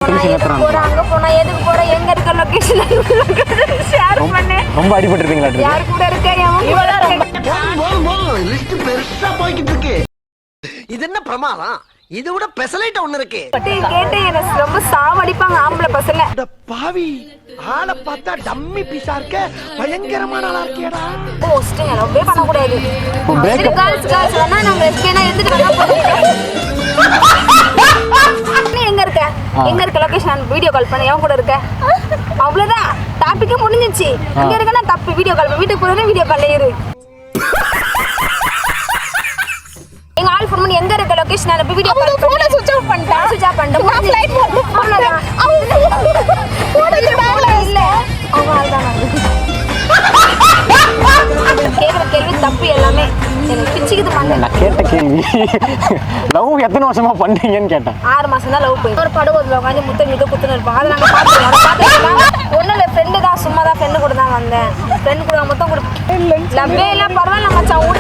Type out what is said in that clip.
அங்க போனா எதுக்கு போற எங்க இருக்க லொகேஷன் ஷேர் பண்ணு. ரொம்ப அடிபட்டுருப்பீங்களா? யார் கூட இருக்க? லிஸ்ட் பெருசா போய்கிட்டு இருக்கு. இது என்ன பிரமாதம்? இது விட பெசலைட் ஒண்ணு இருக்கு. கேட்டு எனக்கு ரொம்ப சாவடிப்பாங்க ஆம்பளை பசங்க. அட பாவி, ஆளை பார்த்தா டம்மி பீஸா இருக்க, பயங்கரமான ஆளா இருக்கேடா. போஸ்ட் லவ்வே பண்ண கூடாது. கால்ஸ் வேணா நாங்க எஸ்கேனா எடுத்துட்டு வேணா போறோம். நீ எங்க இருக்க? எங்க இருக்க லொகேஷன் வீடியோ கால் பண்ண. எவன் கூட இருக்க? அவ்வளவுதான், டாபிக்கே முடிஞ்சிச்சு. இங்க இருக்கனா தப்பு வீடியோ கால் பண்ண. வீட்டுக்கு போறதே வீடியோ கால்ல இரு. எங்க ஆல் ஃபோன் பண்ணி எங்க இருக்க லொகேஷன் அனுப்பி வீடியோ கால் பண்ணி. போன் சுவிட்ச் ஆஃப் பண்ணிட்டேன். சுவிட்ச் ஆஃப் பண்ணிட்டேன். ஃளைட் மோட் அவ்வளவுதான். போடுறது பேக்ல இல்ல. அவ்வளவுதான். கேக்குற கேள்வி தப்பு எல்லாமே. எனக்கு பிச்சிக்குது மண்ணு. நான் கேட்ட கேள்வி லவ் எத்தனை வருஷமா பண்றீங்கன்னு கேட்டேன். 6 மாசம் தான் லவ் போய். ஒரு படுகோதுல உட்காந்து முத்தம் இது குத்துன்னு இருப்பாங்க. அதை நாங்கள் பார்த்துக்கலாம். ஒன்றும் இல்லை, ஃப்ரெண்டு தான், சும்மா தான் ஃப்ரெண்டு கூட தான் வந்தேன். ஃப்ரெண்டு கூட மொத்தம் கூட லவ்வே இல்லை, பரவாயில்ல மச்சான்.